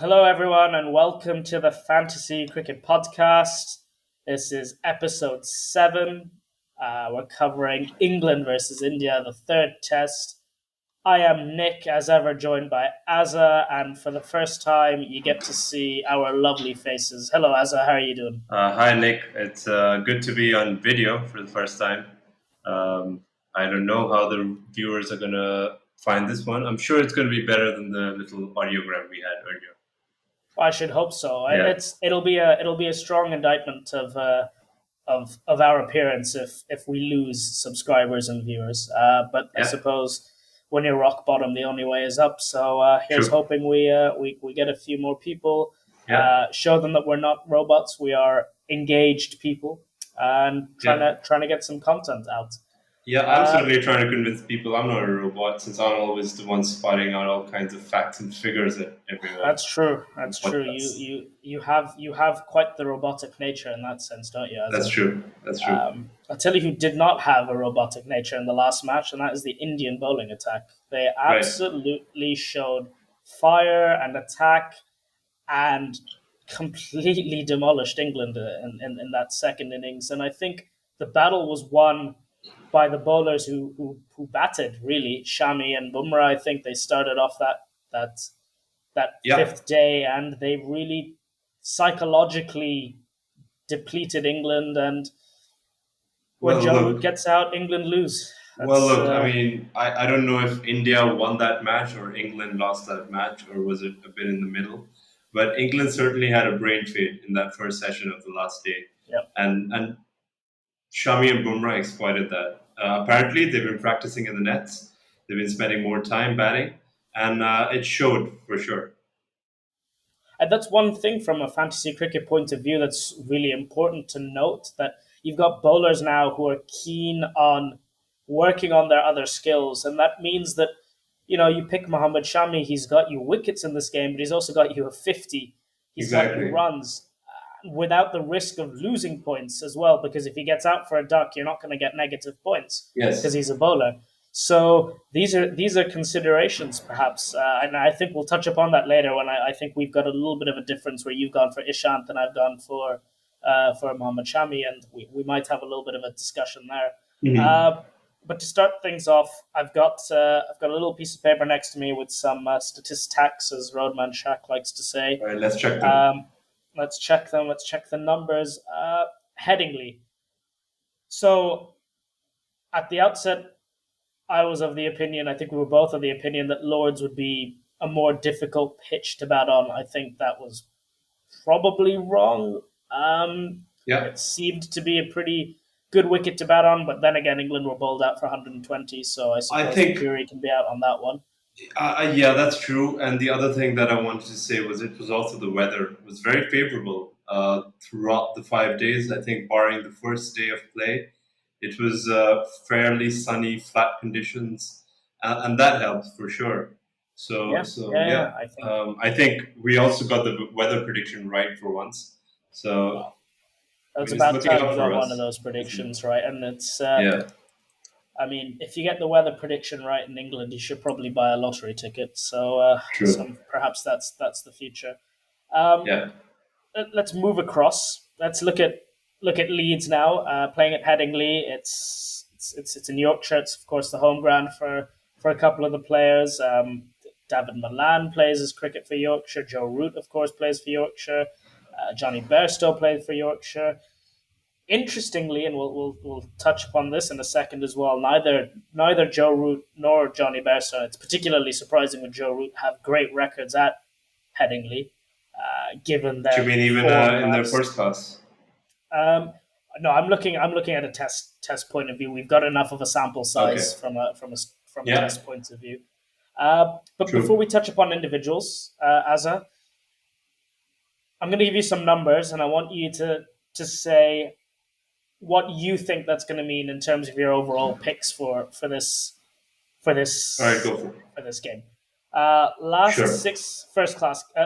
Hello, everyone, and welcome to the Fantasy Cricket Podcast. This is episode 7. We're covering England versus India, the third test. I am Nick, as ever, joined by Azza, and for the first time, you get to see our lovely faces. Hello, Azza, how are you doing? Hi, Nick. It's good to be on video for the first time. Um, I don't know how the viewers are going to find this one. I'm sure it's going to be better than the little audiogram we had earlier. I should hope so. Yeah, It'll be a strong indictment of our appearance if we lose subscribers and viewers. But I yeah, suppose when you're rock bottom, the only way is up. So here's true. hoping we get a few more people. Yeah, Show them that we're not robots. We are engaged people, and yeah. trying to get some content out. Yeah, I'm Uh, certainly trying to convince people I'm not a robot since I'm always the one spotting out all kinds of facts and figures at everyone that's true. on That's true. You podcasts. you you have quite the robotic nature in that sense, don't you? That's true. That's true. I'll tell you who did not have a robotic nature in the last match, and that is the Indian bowling attack. They Right. absolutely showed fire and attack and completely demolished England in that second innings. And I think the battle was won by the bowlers who batted, really. Shami and Bumrah, I think they started off that, that Yeah. fifth day, and they really psychologically depleted England, and when Well, Joe Root look. gets out, England lose. Well, That's look, I mean, I don't know if India won that match or England lost that match or was it a bit in the middle. But England certainly had a brain fade in that first session of the last day. yeah. And Shami and Bumrah exploited that. Apparently, they've been practicing in the nets, they've been spending more time batting, and it showed for sure. And that's one thing from a fantasy cricket point of view that's really important to note, that you've got bowlers now who are keen on working on their other skills. And that means that, you pick Mohammad Shami, he's got you wickets in this game, but he's also got you a 50. He's got you Exactly. runs without the risk of losing points as well, because if he gets out for a duck, you're not going to get negative points because Yes. he's a bowler. So these are considerations, perhaps, and I think we'll touch upon that later. When I think we've got a little bit of a difference where you've gone for Ishant and I've gone for Mohammad Shami, and we might have a little bit of a discussion there. Hmm. Uh, but to start things off, I've got a little piece of paper next to me with some statistics, as Roadman Shaq likes to say. All right, let's check them. Um, let's check them. Let's check the numbers. Headingley. So at the outset, I was of the opinion, I think we were both of the opinion, that Lords would be a more difficult pitch to bat on. I think that was probably wrong. Yeah. It seemed to be a pretty good wicket to bat on, but then again, England were bowled out for 120, so I I suppose the think jury can be out on that one. Yeah, that's true. And the other thing that I wanted to say was it was also the weather. It was very favorable throughout the 5 days. I think, barring the first day of play, it was fairly sunny, flat conditions, and that helps for sure. So, Yeah, so yeah, yeah, yeah. I think I think we also got the weather prediction right for once. So well, it's it's about looking time up you for got one of us, those isn't it? predictions right, and it's Yeah, I mean, if you get the weather prediction right in England, you should probably buy a lottery ticket. true. So perhaps that's the future. Um, Yeah, let's move across. Let's look at Leeds now. Playing at Headingley, it's in Yorkshire. It's of course the home ground for a couple of the players. David Milan plays his cricket for Yorkshire. Joe Root, of course, plays for Yorkshire. Johnny Bairstow played for Yorkshire. Interestingly, and we'll touch upon this in a second as well. Neither Joe Root nor Johnny Bairstow, it's particularly surprising with Joe Root, have great records at Headingley, given do you their mean even form in their last. first class? Um, no, I'm looking at a test point of view. We've got enough of a sample size Okay. from a Yeah, test point of view. But before true. we touch upon individuals, Azza, I'm going to give you some numbers, and I want you to say what you think that's going to mean in terms of your overall picks for this for All right, this go for it. for this game. Sure.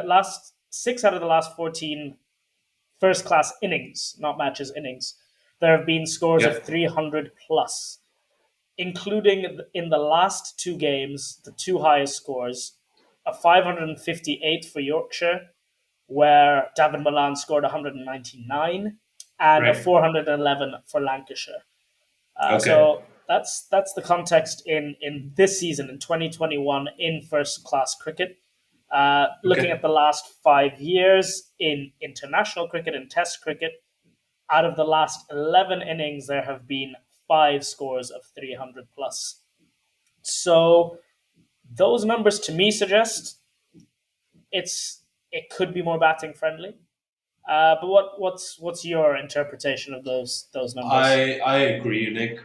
Last six out of the last 14 first class innings, not matches, innings. There have been scores Yeah. of 300 plus, including in the last two games, the two highest scores a 558 for Yorkshire, where David Milan scored 199, and a Right. 411 for Lancashire. Okay. So that's the context in this season in 2021 in first class cricket. Looking Okay. at the last 5 years in international cricket and Test cricket, out of the last 11 innings, there have been five scores of 300 plus. So those numbers to me suggest it could be more batting friendly. But what's your interpretation of those numbers? I agree, Nick.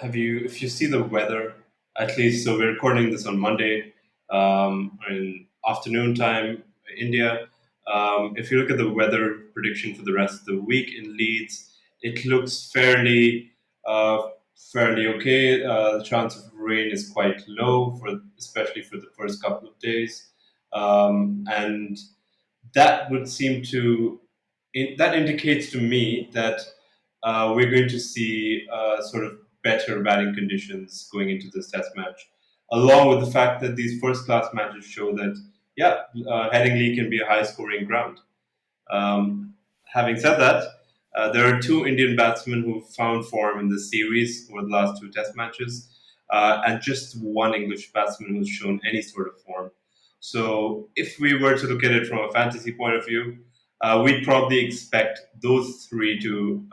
Have you if you see the weather, at least so we're recording this on Monday, in afternoon time, India. If you look at the weather prediction for the rest of the week in Leeds, it looks uh, fairly okay. The chance of rain is quite low for especially for the first couple of days, and that would seem to that indicates to me that we're going to see sort of better batting conditions going into this test match, along with the fact that these first class matches show that yeah, Headingley can be a high scoring ground. Having said that, there are two Indian batsmen who found form in this series over the last two Test matches, and just one English batsman who's shown any sort of form. So, if we were to look at it from a fantasy point of view, we'd probably expect those three to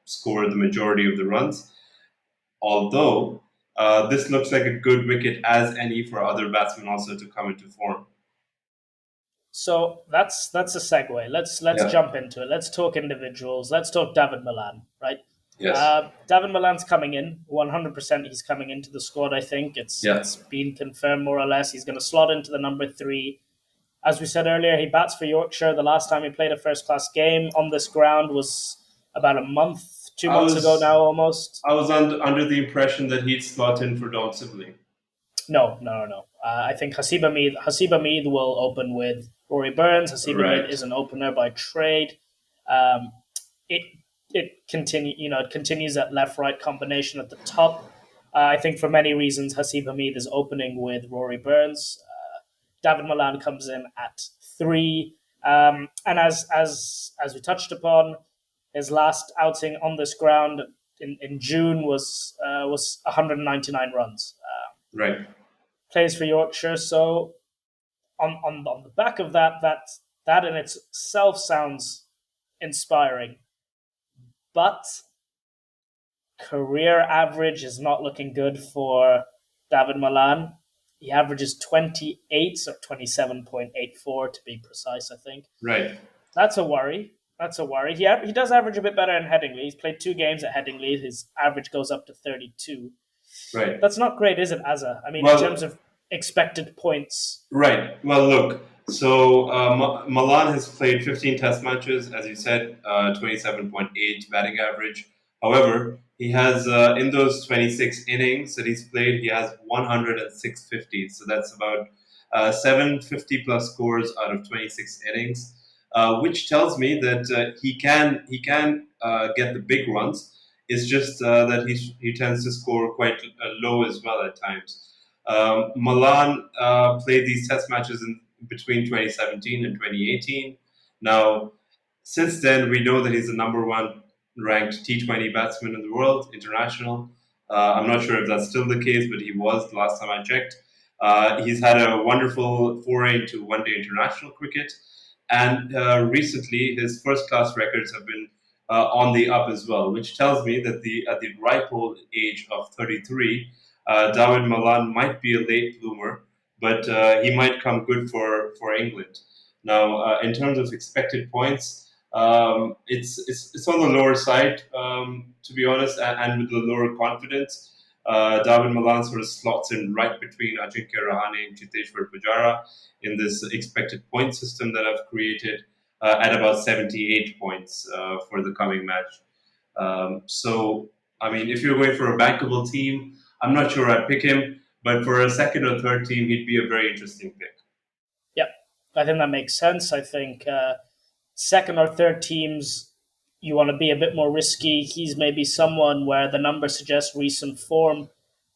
score the majority of the runs. Although this looks like a good wicket as any for other batsmen also to come into form. So that's a segue. Let's Yeah. jump into it. Let's talk individuals. Let's talk David Milan, right? Yes. David Milan's coming in 100%. He's coming into the squad. I think Yeah. it's been confirmed more or less. He's going to slot into the number three. As we said earlier, he bats for Yorkshire. The last time he played a first class game on this ground was about a month, two I months ago was now, almost. I was under the impression that he'd slot in for Don Sibley. No, no, no, no. I think Hasib Hamid will open with Rory Burns. Hasib Hamid Right, is an opener by trade. Um, it it continues that left right combination at the top. I think for many reasons Hasib Hamid is opening with Rory Burns. David Milan comes in at three, and as we touched upon, his last outing on this ground in June was 199 runs. right, Plays for Yorkshire. So on the back of that in itself sounds inspiring, but career average is not looking good for David Milan. He averages 28 or 27.84 to be precise, I think. right, That's a worry. That's a worry. He does average a bit better in Headingley. He's played two games at Headingley. His average goes up to 32. right. That's not great, is it, Azza? I mean, in terms Well, of expected points. right. Well, look. So Milan has played 15 Test matches, as you said, 27.8 batting average. However, he has in those 26 innings that he's played, he has 106 50s. So that's about 750 plus scores out of 26 innings, which tells me that he can get the big runs. It's just that he tends to score quite low as well at times. Milan played these test matches in between 2017 and 2018. Now, since then, we know that he's the number one ranked T20 batsman in the world, international. I'm not sure if that's still the case, but he was the last time I checked. He's had a wonderful foray into one day international cricket. And recently, his first class records have been on the up as well, which tells me that at the ripe old age of 33, David Malan might be a late bloomer, but he might come good for England. Now, in terms of expected points, it's on the lower side, to be honest, and with the lower confidence. David Malan sort of slots in right between Ajinkya Rahane and Chiteshwar Pujara in this expected point system that I've created at about 78 points for the coming match. So, I mean, if you're going for a bankable team, I'm not sure I'd pick him, but for a second or third team, he'd be a very interesting pick. Yep, I think that makes sense. I think second or third teams, you want to be a bit more risky. He's maybe someone where the number suggests recent form.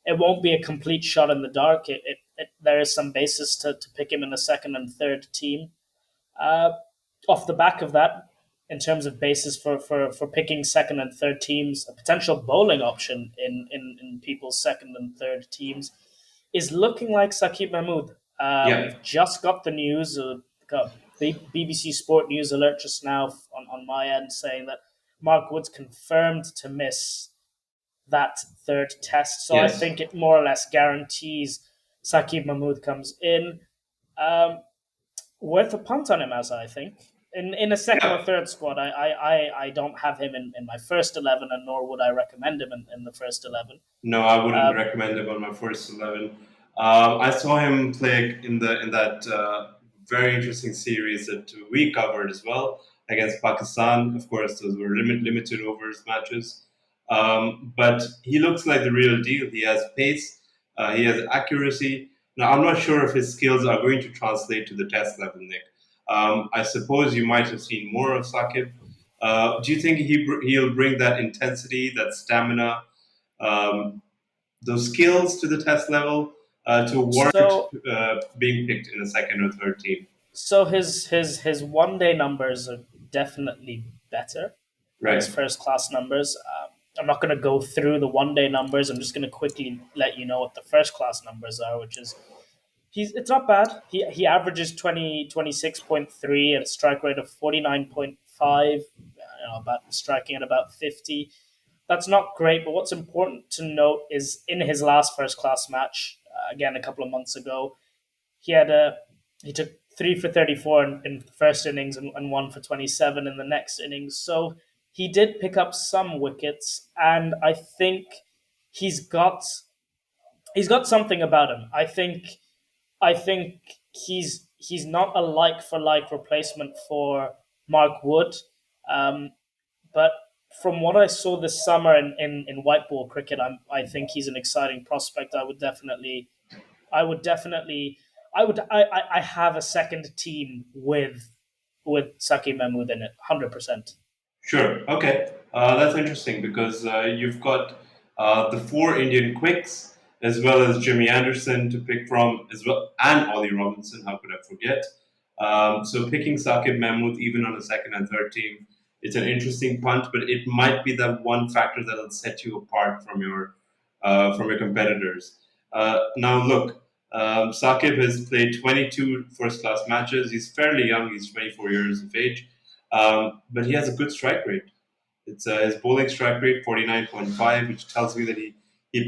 It won't be a complete shot in the dark. there is some basis to pick him in the second and third team. Uh, Off the back of that, in terms of basis for picking second and third teams, a potential bowling option in people's second and third teams is looking like Saqib Mahmood. Yeah. We've just got the news, got BBC Sport News alert just now on my end saying that Mark Wood's confirmed to miss that third test. So I Yes. think it more or less guarantees Saqib Mahmood comes in. Um, Worth a punt on him, as I think. In a second or Yeah. third squad, I don't have him in my first 11, and nor would I recommend him in the first 11. No, I wouldn't Uh, recommend him on my first 11. I saw him play in that very interesting series that we covered as well against Pakistan. Of course, those were limited overs matches. But he looks like the real deal. He has pace, he has accuracy. Now, I'm not sure if his skills are going to translate to the test level, Nick. I suppose you might have seen more of Sakib. Do you think he'll bring that intensity, that stamina? Um, those skills to the test level to warrant so being picked in a second or third team. so his 1 day numbers are definitely better than his Right. first class numbers. I'm not going to go through the 1 day numbers. I'm just going to quickly let you know what the first class numbers are, which is it's not bad. He averages 26.3 at a strike rate of 49.5. About striking at about 50. That's not great, but what's important to note is in his last first class match, again a couple of months ago, he had a he took 3 for 34 in the first innings and 1 for 27 in the next innings. So he did pick up some wickets, and I think he's got he's got something about him. I think he's not a like for like replacement for Mark Wood, um, but from what I saw this summer in white ball cricket, I think he's an exciting prospect. I have a second team with Saki Mahmood in it, 100%. Sure. Okay. That's interesting because you've got the four Indian quicks as well as Jimmy Anderson to pick from as well, and Ollie Robinson. How could I forget? So picking Saqib Mahmood even on a second and third team, it's an interesting punt, but it might be that one factor that'll set you apart from your competitors. Now look, Saqib has played 22 first-class matches. He's fairly young. He's 24 years of age. But he has a good strike rate. It's his bowling strike rate 49.5, which tells me that he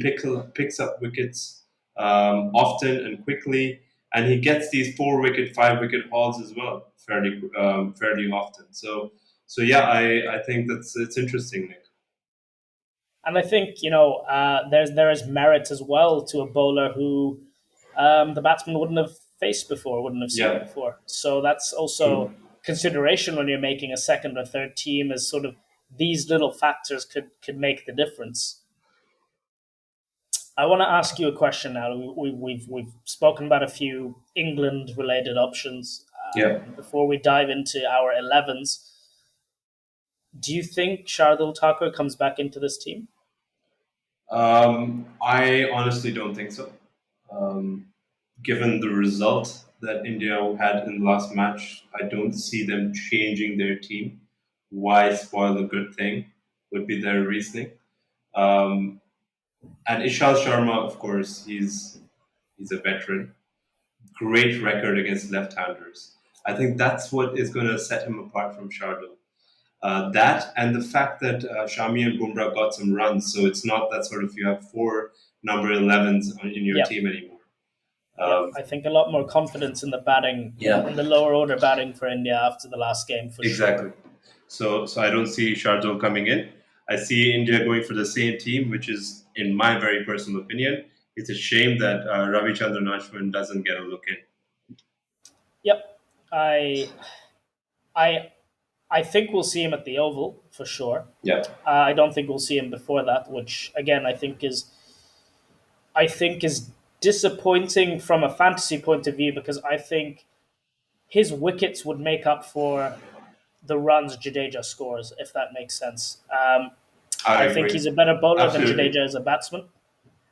picks up wickets often and quickly, and he gets these 4 wicket, 5 wicket hauls as well fairly often. So yeah, I think that's it's interesting, Nick. And I think there is merit as well to a bowler who the batsman wouldn't have faced before, wouldn't have seen Yeah, before. So that's true. also consideration when you're making a second or third team. Is sort of these little factors could make the difference. I want to ask you a question now. We've spoken about a few England related options. Yeah. Before we dive into our 11s, do you think Shardul Thakur comes back into this team? I honestly don't think so. Um, Given the result that India had in the last match, I don't see them changing their team. Why spoil a good thing? Would be their reasoning. Um, and Ishal Sharma, of course, he's a veteran. Great record against left-handers. I think that's what is going to set him apart from Shardul. That and the fact that Shami and Bumrah got some runs, so it's not that sort of you have four number 11s in your Yeah, team anymore. yeah. Um, I think a lot more confidence in the batting, yeah, in the lower order batting for India after the last game for sure. exactly. So I don't see Shardul coming in. I see India going for the same team, which is, in my very personal opinion, it's a shame that Ravi Chandran Ashwin doesn't get a look in. Yep, I I I think we'll see him at the Oval for sure. Yeah, I don't think we'll see him before that, which again I think is disappointing from a fantasy point of view because I think his wickets would make up for the runs Jadeja scores, if that makes sense. I I think agree. he's a better bowler than Absolutely. Jadeja as a batsman.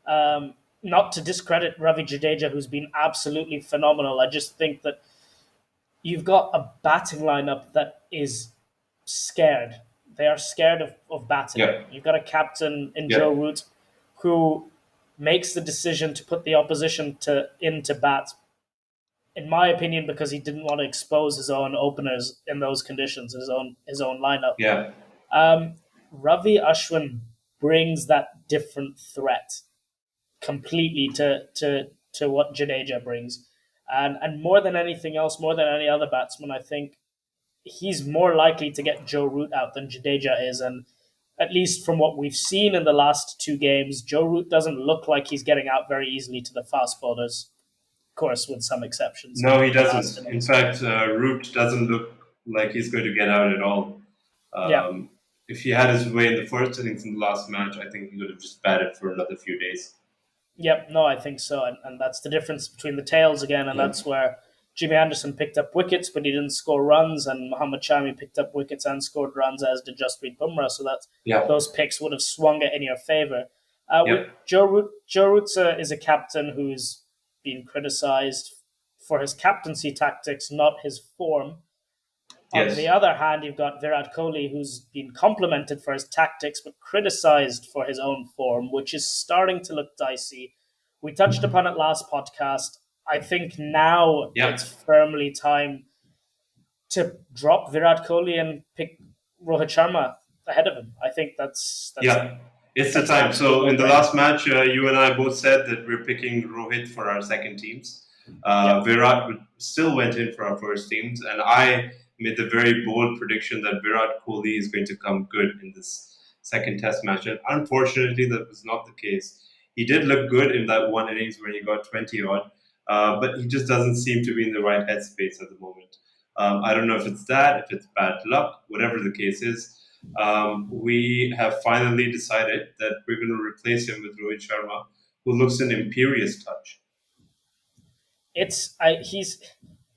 Um, not to discredit Ravi Jadeja, who's been absolutely phenomenal. I just think that you've got a batting lineup that is scared. They are scared of batting. Yeah, You've got a captain in yeah, Joe Root who makes the decision to put the opposition to into bat, in my opinion, because he didn't want to expose his own openers in those conditions, his own lineup. yeah, Um, Ravi Ashwin brings that different threat completely to what Jadeja brings. And more than anything else, more than any other batsman, I think he's more likely to get Joe Root out than Jadeja is. And at least from what we've seen in the last two games, Joe Root doesn't look like he's getting out very easily to the fast bowlers. Of course, with some exceptions no, in he the last doesn't. In innings. fact, Root doesn't look like he's going to get out at all. Yeah. Um, if he had his way in the first innings in the last match, I think he would have just batted for another few days. Yep, no, I think so, and that's the difference between the tails again, and Yeah, that's where Jimmy Anderson picked up wickets, but he didn't score runs, and Mohammad Shami picked up wickets and scored runs, as did Jasprit Bumrah. So that yeah, those picks would have swung it in your favour. With yeah, Joe Root is a captain who's been criticised for his captaincy tactics, not his form. On the yes, other hand, you've got Virat Kohli, who's been complimented for his tactics but criticized for his own form, which is starting to look dicey. We touched upon it last podcast. I think now yeah. it's firmly time to drop Virat Kohli and pick Rohit Sharma ahead of him. I think Yeah, it's the that's an time. absolute So in the no-brainer. last match, you and I both said that we're picking Rohit for our second teams. Yep. Still went in for our first teams, and I made the very bold prediction that Virat Kohli is going to come good in this second Test match. And unfortunately, that was not the case. He did look good in that one innings where he got 20 odd, but he just doesn't seem to be in the right headspace at the moment. I don't know if it's that, if it's bad luck, whatever the case is. We have finally decided that we're going to replace him with Rohit Sharma, who looks an imperious touch. He's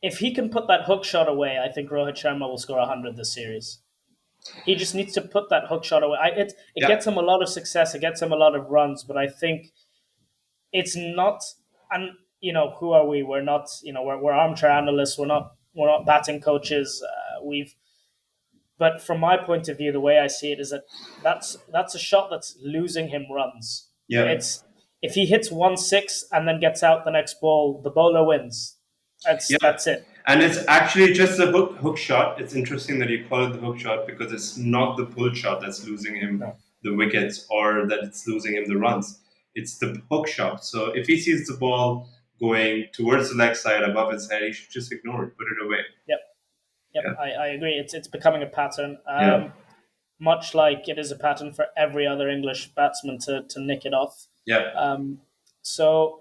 if he can put that hook shot away, I think Rohit Sharma will score 100 this series. He just needs to put that hook shot away. It Yeah, gets him a lot of success. It gets him a lot of runs, but I think it's not. And who are we? We're not. We're armchair analysts. We're not batting coaches. We've. But from my point of view, the way I see it is that that's a shot that's losing him runs. yeah, It's if he hits 1-6 and then gets out the next ball, the bowler wins. That's yeah. that's it. And it's actually just the hook shot. It's interesting that you call it the hook shot because it's not the pull shot that's losing him No. the wickets or that it's losing him the runs. It's the hook shot. So if he sees the ball going towards the leg side above his head, he should just ignore it, put it away. Yep. Yep. Yeah, I agree. It's becoming a pattern. yeah, Much like it is a pattern for every other English batsman to nick it off. yeah. Um, so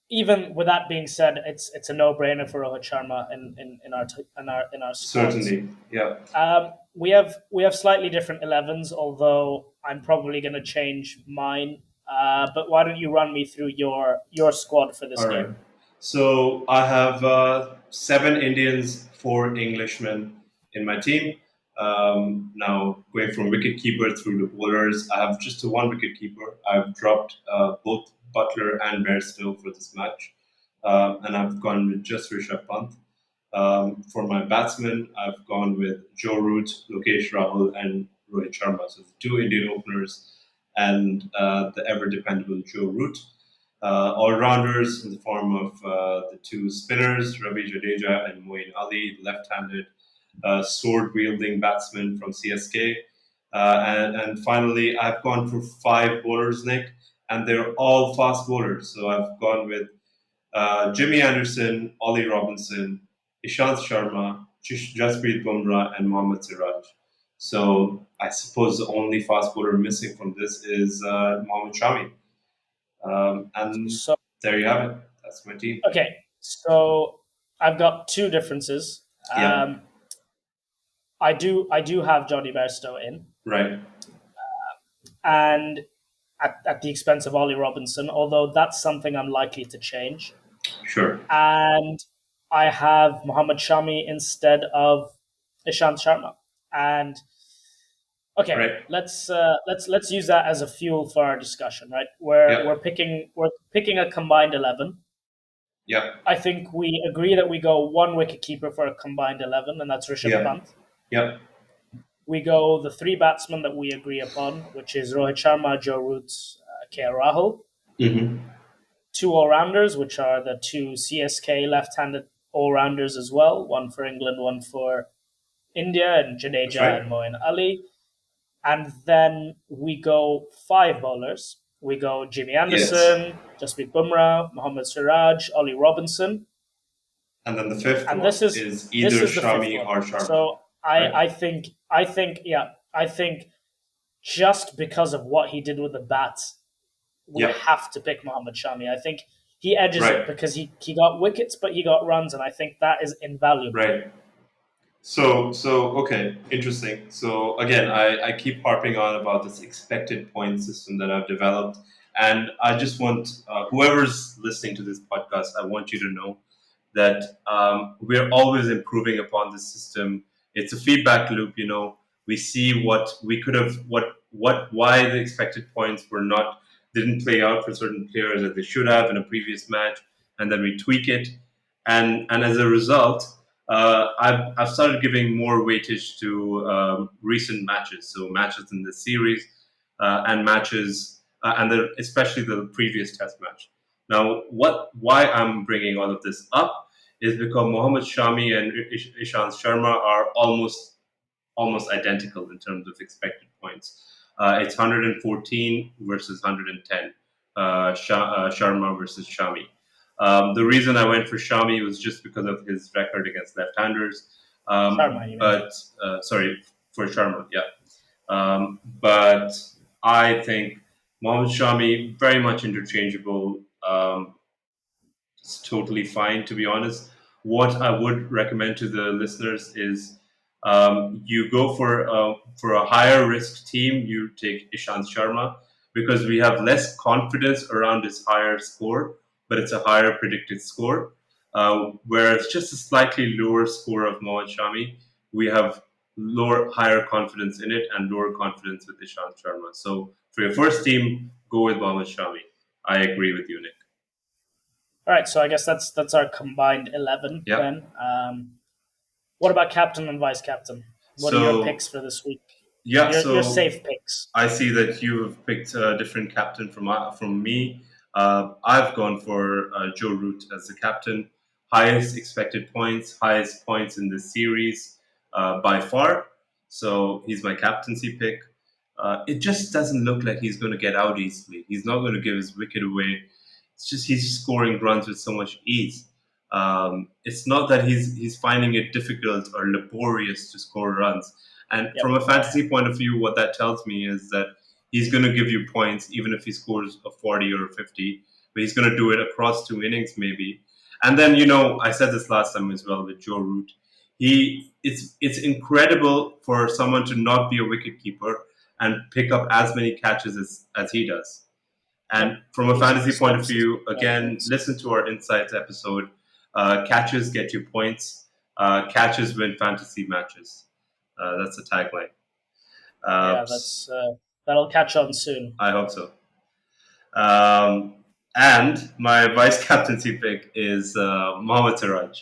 even with that being said, it's a no brainer for Rohit Sharma in our squads. Certainly. Yeah. We have slightly different 11s, although I'm probably going to change mine. But why don't you run me through your squad for this All right. game? So I have seven Indians, four Englishmen in my team. Now going from wicketkeeper through the bowlers, I have just a one wicketkeeper. I've dropped both Butler and Bairstow for this match, and I've gone with just Rishabh Pant. For my batsmen, I've gone with Joe Root, Lokesh Rahul, and Rohit Sharma. So the two Indian openers and the ever dependable Joe Root. All rounders in the form of the two spinners, Ravi Jadeja and Moeen Ali, left handed sword wielding batsmen from CSK. And finally, I've gone for five bowlers, Nick, and they're all fast bowlers. So I've gone with Jimmy Anderson, Ollie Robinson, Ishant Sharma, Jasprit Bumrah, and Mohammad Siraj. So I suppose the only fast bowler missing from this is Mohammad Shami. And So there you have it. That's my team. okay, so I've got two differences. Yeah, I do have Johnny Bairstow in, right. and at the expense of Ollie Robinson, although that's something I'm likely to change. Sure. And I have Muhammad Shami instead of Ishant Sharma. And Okay, right? let's use that as a fuel for our discussion, right? Yeah, We're picking a combined 11. yeah, I think we agree that we go one wicket keeper for a combined 11, and that's Rishabh yeah, Pant. yeah. We go the three batsmen that we agree upon, which is Rohit Sharma, Joe Root, KL Rahul. Mm-hmm. Two all rounders, which are the two CSK left handed all rounders as well, one for England, one for India, and That's Jadeja and right. Moeen Ali. And then we go five bowlers. We go Jimmy Yes. Anderson, Jasprit Bumrah, Mohammad Siraj, Ollie Robinson, And then the fifth and one is this either is the fifth Shami one. or Sharma, So I right? I think I think yeah I think just because of what he did with the bat, we Yep. have to pick Mohammad Shami. I think he edges it Right. because he got wickets, but he got runs, and I think that is invaluable. Right. So okay, interesting. So again, I keep harping on about this expected point system that I've developed, and I just want whoever's listening to this podcast, I want you to know that we're always improving upon this system. It's a feedback loop. We see what we could have, why the expected points were not didn't play out for certain players that they should have in a previous match, and then we tweak it, and as a result, I've started giving more weightage to recent matches, so matches in the series and matches, especially the previous Test match. Now, why I'm bringing all of this up is because Mohammad Shami and Ishant Sharma are almost identical in terms of expected points. It's 114 versus 110. Sharma versus Shami. The reason I went for Shami was just because of his record against left-handers. Sharma, you mean? But sorry for Sharma, yeah. But I think Mohammad Shami very much interchangeable. It's totally fine, to be honest. What I would recommend to the listeners is you go for a higher risk team. You take Ishant Sharma because we have less confidence around his higher score, but it's a higher predicted score. Whereas just a slightly lower score of Mohammad Shami, we have higher confidence in it and lower confidence with Ishant Sharma. So for your first team, go with Mohammad Shami. I agree with you, Nick. All right, so I guess that's our combined 11 Yeah. then. What about captain and vice captain? What are your So picks for this week? yeah, Your so safe picks. I see that you have picked a different captain from me. I've gone for Joe Root as the captain. Highest expected points, highest points in this series by far. So he's my captaincy pick. It just doesn't look like he's going to get out easily. He's not going to give his wicket away. It's just he's scoring runs with so much ease. It's not that he's finding it difficult or laborious to score runs. And Yep. from a Yeah. fantasy point of view, what that tells me is that he's going to give you points even if he scores a 40 or a 50, but he's going to do it across two innings maybe. And then, I said this last time as well with Joe Root. It's incredible for someone to not be a wicket keeper and pick up as many catches as he does. Yep. And from a He fantasy point of stops view, again, points. listen to our Insights episode. Catches get you points. Catches win fantasy matches. That's the tagline. Yeah, S- that'll catch on soon. I hope so. Um, and my vice captaincy pick is Mohammad Siraj.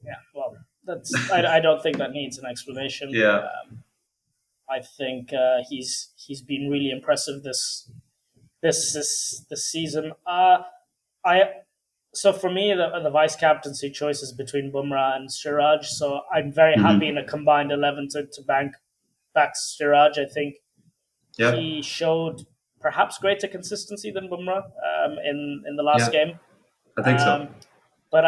Yeah, well, I don't think that needs an explanation. Yeah, I think he's been really impressive this season. I So for me, the vice captaincy choice is between Bumrah and Siraj. So I'm very happy in hmm a combined 11 to back Siraj. I think yeah, he showed perhaps greater consistency than Bumrah in the last yeah. game. I think so. Um, but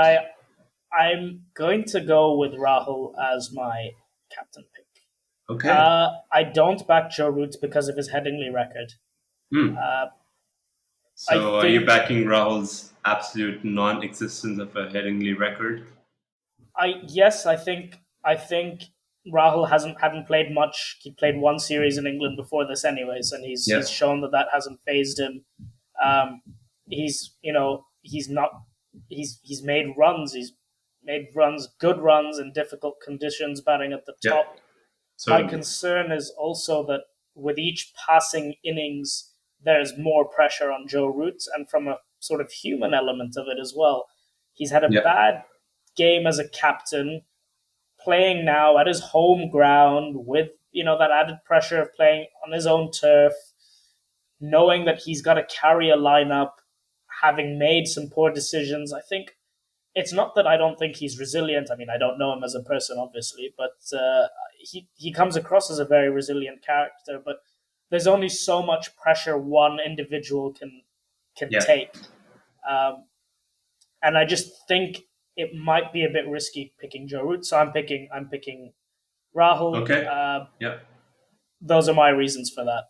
I'm going to go with Rahul as my captain pick. Okay. I don't back Joe Root because of his Headingley record. Hmm. Uh, I So are you think backing Rahul's absolute non-existence of a Headingley record? I think Rahul hadn't played much. He played one series in England before this, anyways, and he's Yeah, shown that hasn't phased him. Um, he's not he's made runs. He's made runs, good runs in difficult conditions, batting at the yeah, top. My certainly. concern is also that with each passing innings, there's more pressure on Joe Root, and from a sort of human element of it as well. He's had a Yeah. bad game as a captain, playing now at his home ground with that added pressure of playing on his own turf, knowing that he's got to carry a lineup, having made some poor decisions. I think it's not that I don't think he's resilient. I mean, I don't know him as a person, obviously, but he comes across as a very resilient character. But there's only so much pressure one individual can Yeah. take, um, and I just think it might be a bit risky picking Joe Root. So I'm picking Rahul. Okay. Yeah. Those are my reasons for that.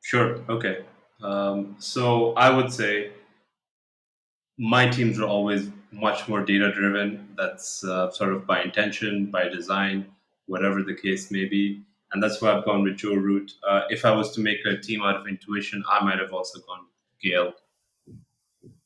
Sure. Okay. So I would say my teams are always much more data driven. That's sort of by intention, by design, whatever the case may be. And that's why I've gone with Joe Root. If I was to make a team out of intuition, I might have also gone Gale.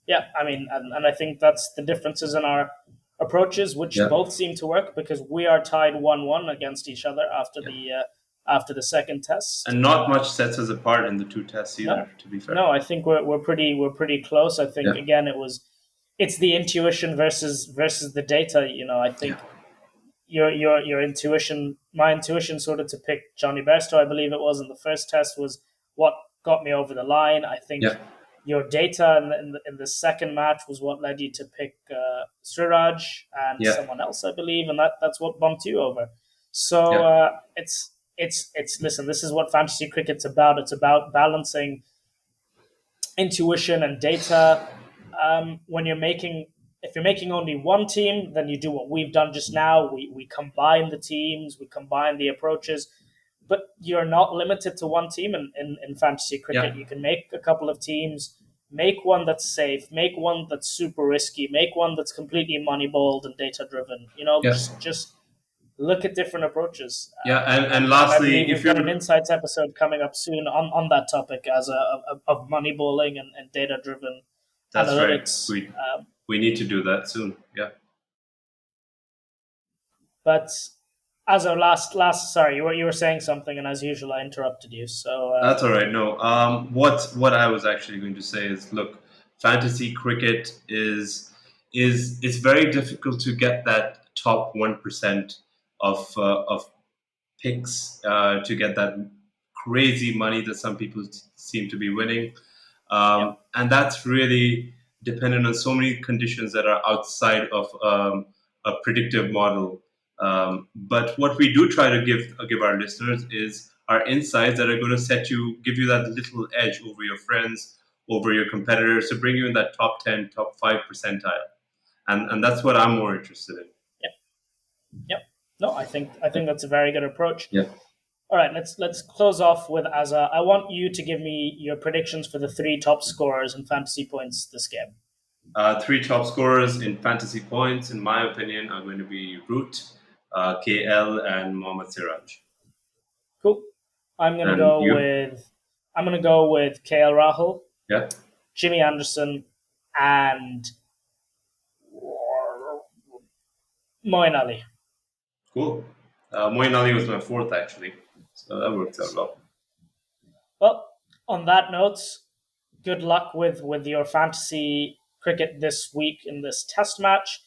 Yeah, I mean, and I think that's the differences in our approaches, which Yeah. both seem to work because we are tied 1-1 against each other Yeah. after the second test. And not much sets us apart in the two tests No, either, to be fair. no, I think we're pretty close. I think Yeah. again it's the intuition versus the data. I Yeah. think your intuition, my intuition, sort of to pick Johnny Bairstow, I believe it was in the first test, was what got me over the line. I think Yeah. your data in the second match was what led you to pick Sriraj and Yeah. someone else, I believe, and that's what bumped you over. So Yeah. it's listen. This is what fantasy cricket's about. It's about balancing intuition and data. When you're making If you're making only one team, then you do what we've done just now. We combine the teams, we combine the approaches, but you're not limited to one team in fantasy cricket. Yeah. You can make a couple of teams, make one that's safe, make one that's super risky, make one that's completely money balled and data driven. Yeah. Just look at different approaches. Yeah. And And I lastly, believe if we've got an you're insights episode coming up soon on that topic as of money balling and data driven that's right. analytics. We need to do that soon. Yeah. But as a last, sorry, you were saying something, and as usual, I interrupted you. So That's all right. No, what I was actually going to say is, look, fantasy cricket is it's very difficult to get that top 1% of picks to get that crazy money that some people seem to be winning, yep, and that's really dependent on so many conditions that are outside of a predictive model. But what we do try to give our listeners is our insights that are going to give you that little edge over your friends, over your competitors, to bring you in that top 10, top 5 percentile, and that's what I'm more interested in. yep, yep. No, I think that's a very good approach. Yeah. All right, let's close off with Azza. I want you to give me your predictions for the three top scorers in fantasy points this game. Three top scorers in fantasy points, in my opinion, are going to be Root, KL, and Mohammad Siraj. Cool. I'm gonna And go you? with I'm gonna go with KL Rahul, Yeah. Jimmy Anderson, and Moin Ali. Cool. Moeen Ali was my fourth, actually. So that works out well. Well, on that note, good luck with your fantasy cricket this week in this test match.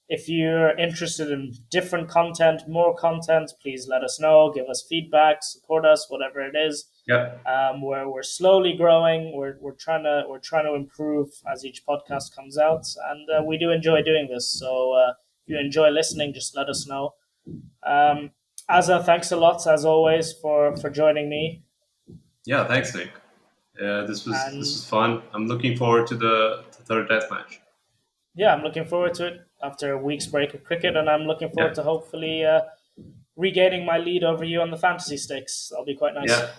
If you're interested in different content, more content, please let us know. Give us feedback, support us, whatever it is. Yeah. We're slowly growing. We're trying to improve as each podcast comes out, and we do enjoy doing this. So if you enjoy listening, just let us know. Um, Azza, thanks a lot as always for joining me. Yeah, thanks, Nick. This was And fun. I'm looking forward to the third test match. yeah, I'm looking forward to it after a week's break of cricket, and I'm looking forward Yeah. to hopefully regaining my lead over you on the fantasy stakes. That'll be quite nice. Yeah.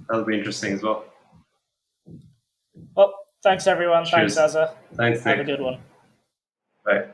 That'll be interesting as well. Well, thanks everyone. Thanks, Cheers. Azza. Thanks, Have a Nick. good one. Bye.